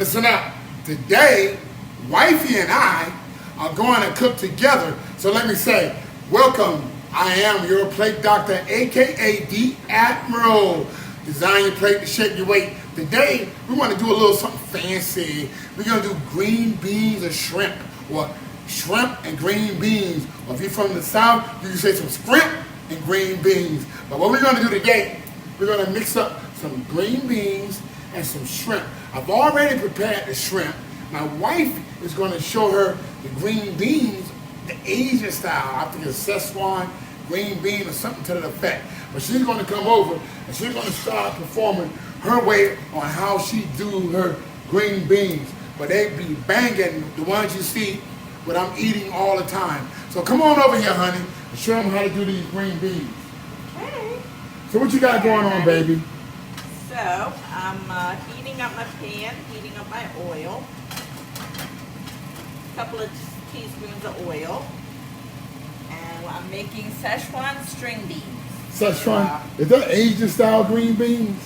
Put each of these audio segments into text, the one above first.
Listen up. Today, wifey and I are going to cook together. So let me say, welcome. I am your plate doctor, aka the Admiral. Design your plate to shape your weight. Today, we want to do a little something fancy. We're going to do green beans and shrimp, or shrimp and green beans. Or if you're from the South, you can say some shrimp and green beans. But what we're going to do today, we're going to mix up some green beans and some shrimp. I've already prepared the shrimp. My wife is going to show her the green beans, the Asian style. I think it's Szechuan green bean or something to that effect. But she's going to come over and she's going to start performing her way on how she do her green beans. But they be banging, the ones you see, what I'm eating all the time. So come on over here, honey, and show them how to do these green beans. Okay. So what you got going on, baby? So I'm heating up my pan, heating up my oil. A couple of teaspoons of oil. And I'm making Szechuan string beans. Szechuan? Is that Asian style green beans?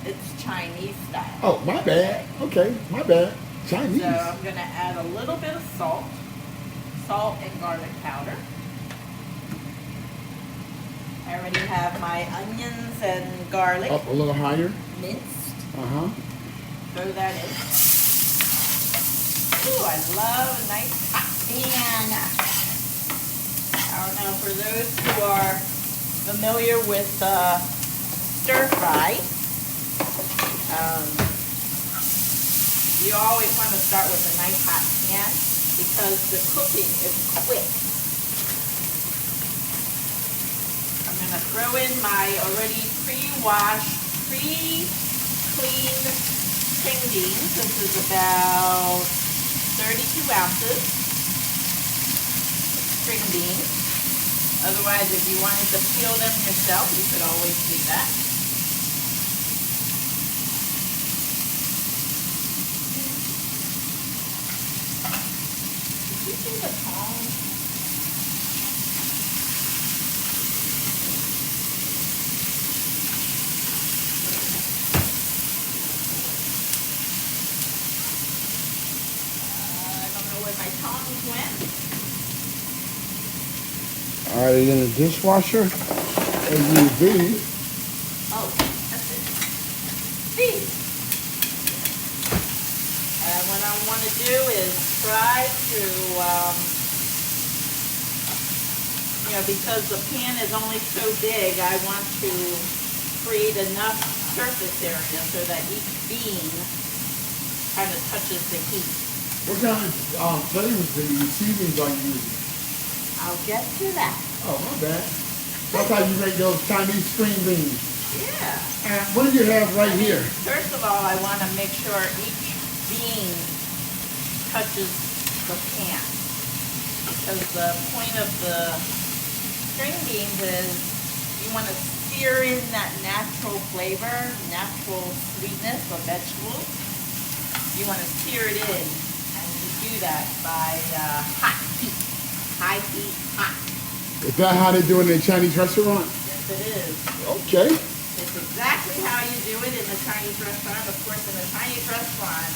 It's Chinese style. Oh, my bad. Okay, my bad. Chinese. So I'm going to add a little bit of salt. Salt and garlic powder. I already have my onions and garlic. Up a little higher. Minced. Uh-huh. Throw that in. Ooh, I love a nice hot pan. I don't know, for those who are familiar with stir fry, you always want to start with a nice hot pan because the cooking is quick. I'm going to throw in my already pre-washed, pre-cleaned string beans. This is about 32 ounces of string beans. Otherwise, if you wanted to peel them yourself, you could always do that. Did you see the tongs? I don't know where my tongs went. All right, in the dishwasher, as you do. Oh, that's it. See? And what I want to do is try to, because the pan is only so big, I want to create enough surface area so that each bean kind of touches the heat. What kind of flavors do you seasonings are you using? I'll get to that. Oh, my bad. That's how you make those Chinese string beans. Yeah. And what do you have right here? First of all, I want to make sure each bean touches the pan. Because the point of the string beans is you want to sear in that natural flavor, natural sweetness of vegetables. You want to sear it in, and you do that by hot heat. High heat, hot. Is that how they do it in a Chinese restaurant? Yes, it is. Okay. It's exactly how you do it in the Chinese restaurant. Of course, in the Chinese restaurant,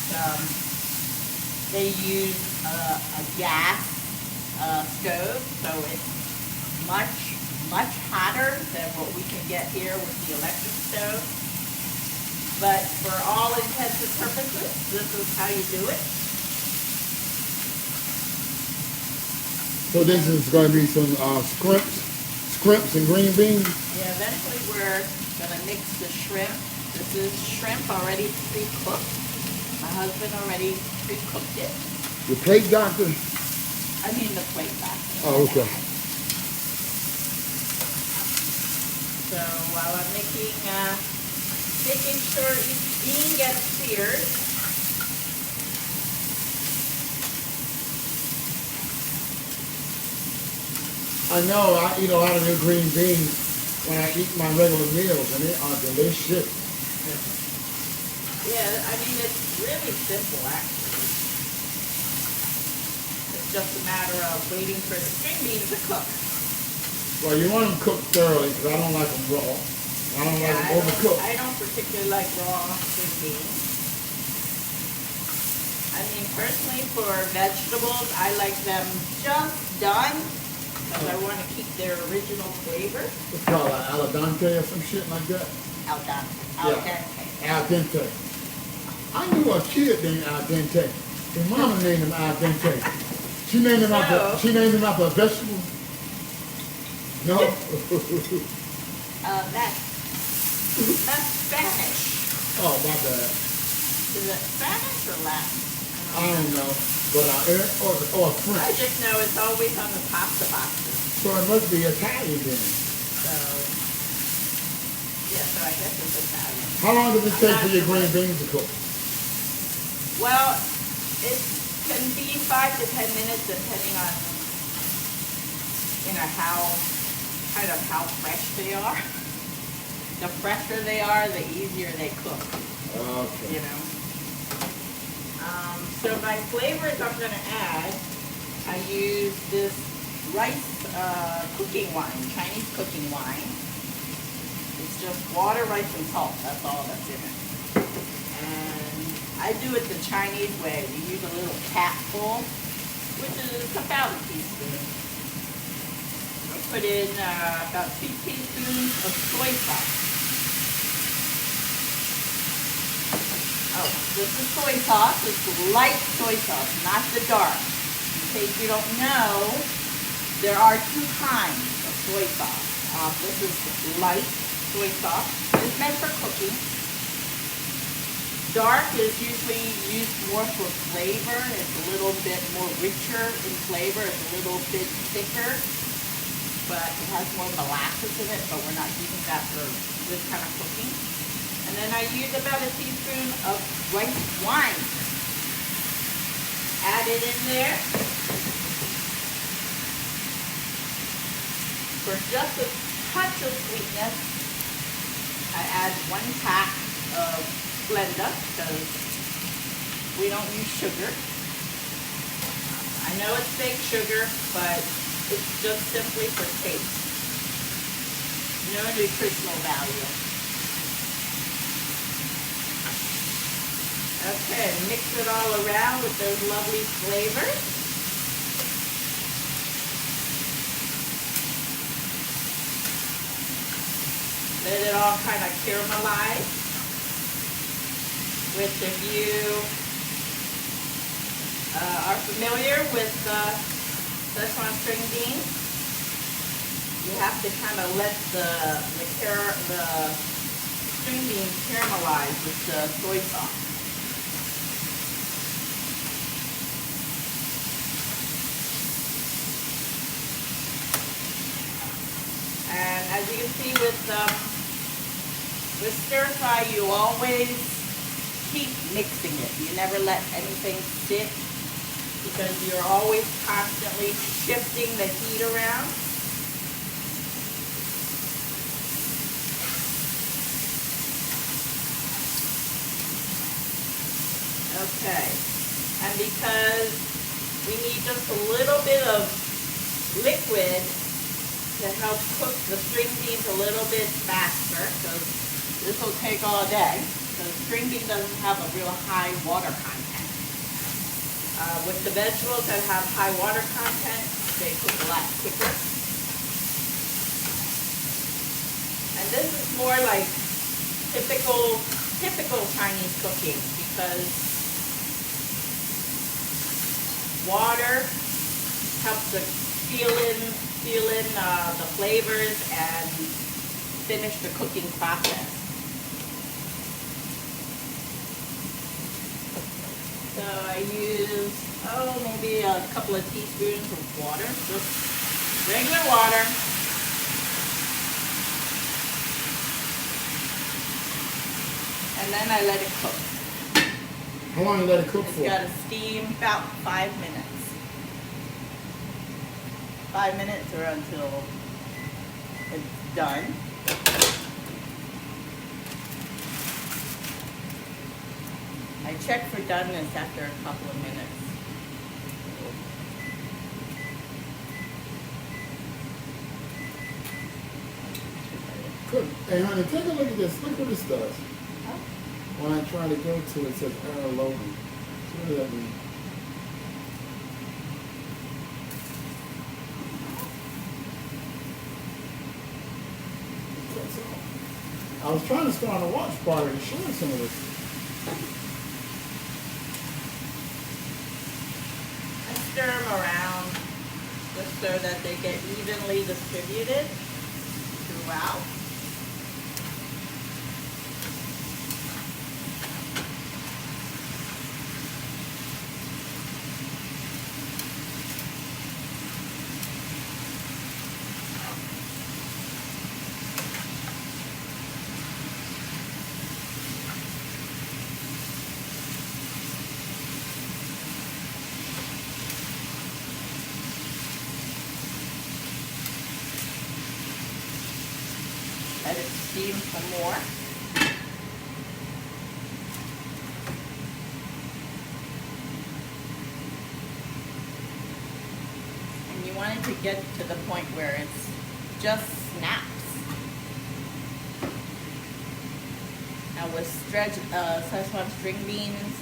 they use a gas stove, so it's much hotter than what we can get here with the electric stove. But for all intents and purposes, this is how you do it. So this is going to be some scrimps and green beans? Yeah, eventually we're going to mix the shrimp. This is shrimp already pre-cooked. My husband already pre-cooked it. The plate doctor? I mean the plate back. Oh, okay. So while I'm making sure each bean gets seared, I know I eat a lot of new green beans when I eat my regular meals, and they are delicious. yeah, I mean, it's really simple, actually. It's just a matter of waiting for the string beans to cook. Well, you want them cooked thoroughly, because I don't like them raw. I don't like them overcooked. I don't particularly like raw string beans. mean, personally, for vegetables, I like them just done because I want to keep their original flavor. It's called al dente or some shit like that. Al dente. Al dente. Al dente. I knew a kid named Al dente. His mama named him Al dente. She named him after a vegetable. No. That's Spanish. Oh, my bad. Is it Spanish or Latin? I don't know. But or French. I just know it's always on the pasta boxes. So it must be Italian then. So, yeah, so I guess it's Italian. How long does it take for your green beans to cook? Well, it can be 5 to 10 minutes depending on, how fresh they are. The fresher they are, the easier they cook. Okay. So my flavors I'm going to add, I use this rice cooking wine, Chinese cooking wine. It's just water, rice, and salt. That's all that's in it. And I do it the Chinese way. We use a little capful, which is about a teaspoon. I put in about 2 teaspoons of soy sauce. Oh, this is soy sauce. It's light soy sauce, not the dark. In case you don't know, there are 2 kinds of soy sauce. This is light soy sauce. It's meant for cooking. Dark is usually used more for flavor. It's a little bit more richer in flavor. It's a little bit thicker, but it has more molasses in it, but we're not using that for this kind of cooking. And then I use about a teaspoon of white wine. Add it in there. For just a touch of sweetness, I add 1 pack of Splenda because we don't use sugar. I know it's fake sugar, but it's just simply for taste. No nutritional value. Okay, mix it all around with those lovely flavors. Let it all kind of caramelize. Which if you are familiar with Szechuan string beans, you have to kind of let the string beans caramelize with the soy sauce. And as you can see with stir fry, you always keep mixing it. You never let anything sit because you're always constantly shifting the heat around. Okay, and because we need just a little bit of liquid to help cook the string beans a little bit faster, because this will take all day, because string bean doesn't have a real high water content. With the vegetables that have high water content, they cook a lot quicker. And this is more like typical Chinese cooking, because water helps to seal in the flavors and finish the cooking process. So I use, maybe a couple of teaspoons of water, just regular water. And then I let it cook. How long do you let it cook for? It's got to steam about 5 minutes. 5 minutes or until it's done. I check for doneness after a couple of minutes. Good. Hey honey, take a look at this. Look what this does. Oh. When I try to go to it, it says error loading. See What does that mean? I was trying to start a watch party and showing some of this. And stir them around just so that they get evenly distributed throughout. Let it steam some more. And you want it to get to the point where it's just snaps. Now with Szechuan string beans,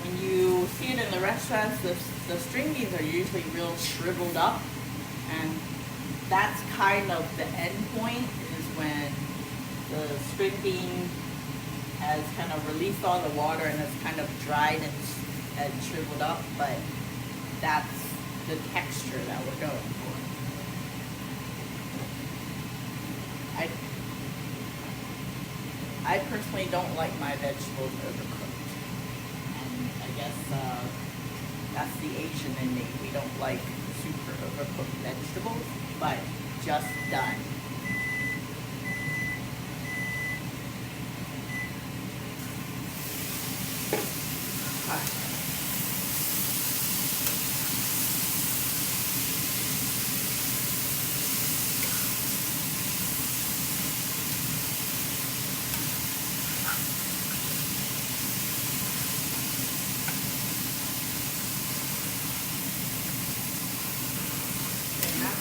when you see it in the restaurants, the string beans are usually real shriveled up, and that's kind of the end point, is when the string bean has kind of released all the water and it's kind of dried and shriveled up, but that's the texture that we're going for. I personally don't like my vegetables overcooked, and I guess that's the Asian in me. We don't like super overcooked vegetables, but just done.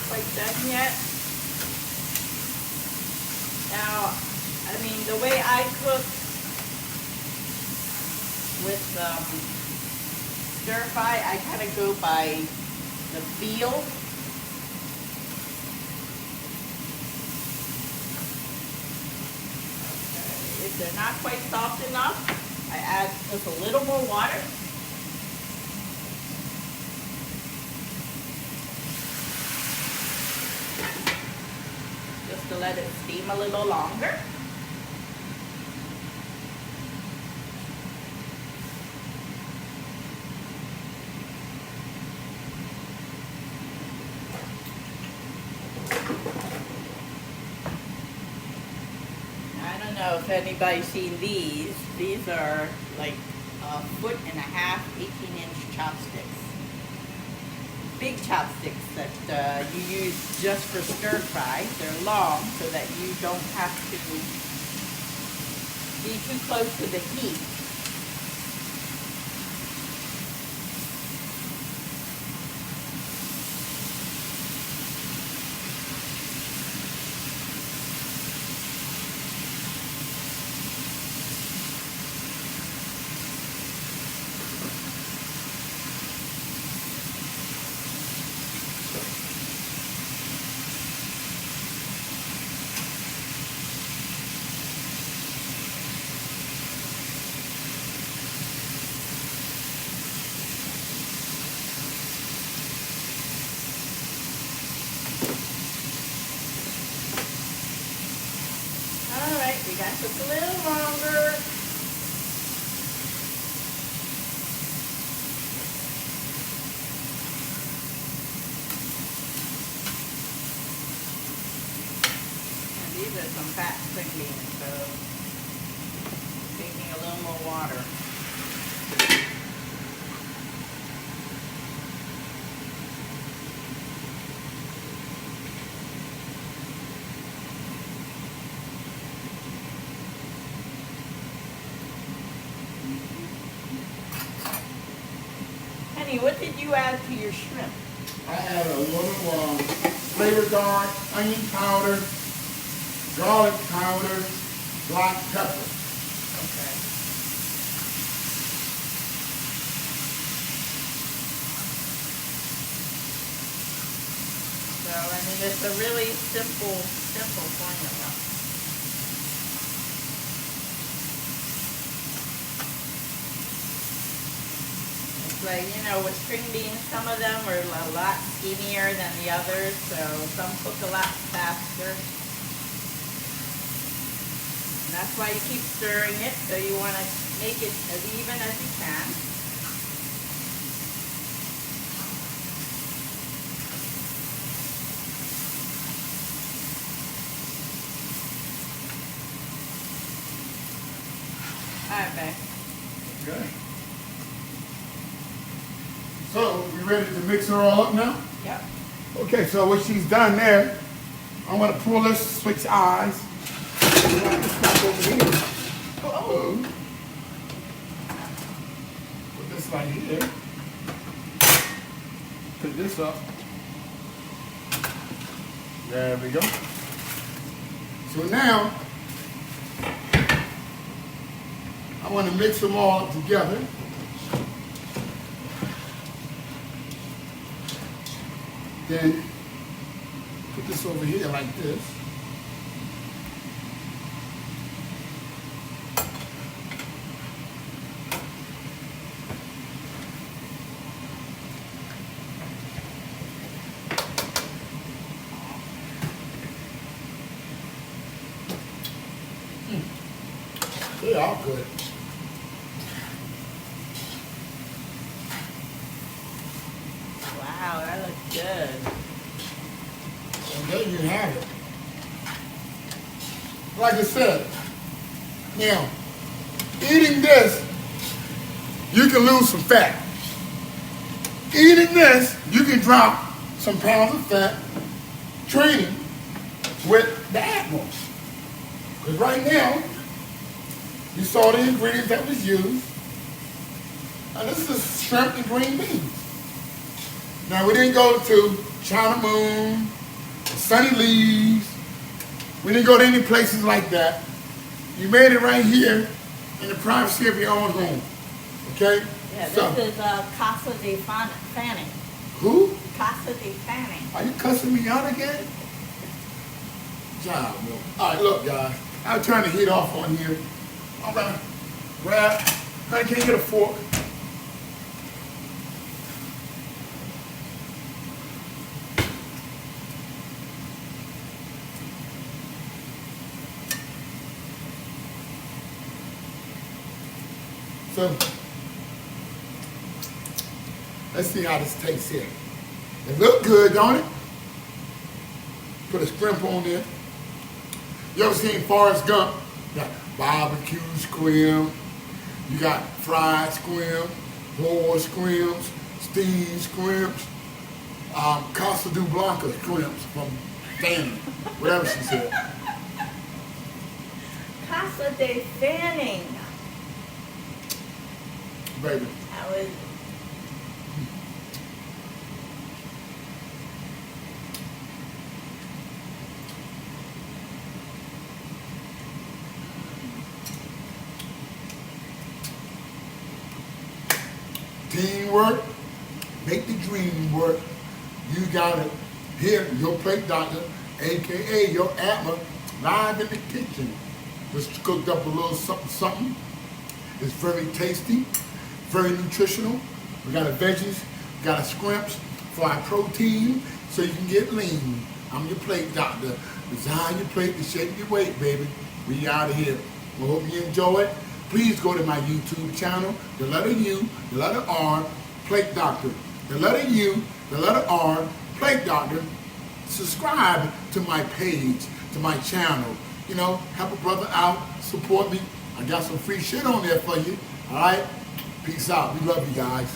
Quite done yet. Now, I mean, the way I cook with stir fry, I kind of go by the feel. Okay. If they're not quite soft enough, I add just a little more water. To let it steam a little longer. I don't know if anybody's seen these. These are like 1.5 foot, 18-inch chopsticks. Big chopsticks that you use just for stir fry. They're long so that you don't have to be too close to the heat. We got just a little longer. And these are some fat string beans, so taking a little more water. What did you add to your shrimp? I added a little flavor guard, onion powder, garlic powder, black pepper. Okay. I mean, it's a really simple formula. It's like, you know, with string beans, some of them are a lot skinnier than the others, so some cook a lot faster. And that's why you keep stirring it, so you want to make it as even as you can. All right, babe. Okay. So, we ready to mix her all up now? Yep. Okay, so what she's done there, I'm going to pull this, switch eyes. Over here. Uh-oh. Put this right here. Put this up. There we go. So now, I want to mix them all together. Then put this over here like this. They're all good. Wow, that looks good. And there you have it. Like I said, now, eating this, you can lose some fat. Eating this, you can drop some pounds of fat training with the Admiral. Because right now, you saw the ingredients that was used. Now this is shrimp and green beans. Now we didn't go to China Moon, Sunny Leaves. We didn't go to any places like that. You made it right here in the privacy of your own home. Okay? Yeah, this is Casa de Fanning. Who? Casa de Fanning. Are you cussing me out again? John, all right, look, guys. I'm trying to heat off on here. I'm gonna grab. Honey, can you get a fork? So, let's see how this tastes here. It look good, don't it? Put a scrimp on there. You ever seen Forrest Gump? You got barbecue scrimp, you got fried scrimp, boiled scrimps, steamed scrimps, Casa de Blanca scrimps from Fanning, whatever she said. Casa de Fanning. Baby. That was. Teamwork, make the dream work. You got it here, your plate doctor, aka your Atma, live in the kitchen. Just cooked up a little something, something. It's very tasty, very nutritional. We got a veggies, we got a scrimps for our protein, so you can get lean. I'm your plate doctor. Design your plate to shape your weight, baby. We out of here. I hope you enjoy it. Please go to my YouTube channel, the letter U, the letter R, Plate Doctor. The letter U, the letter R, Plate Doctor. Subscribe to my page, to my channel. You know, help a brother out, support me. I got some free shit on there for you. All right? Peace out. We love you guys.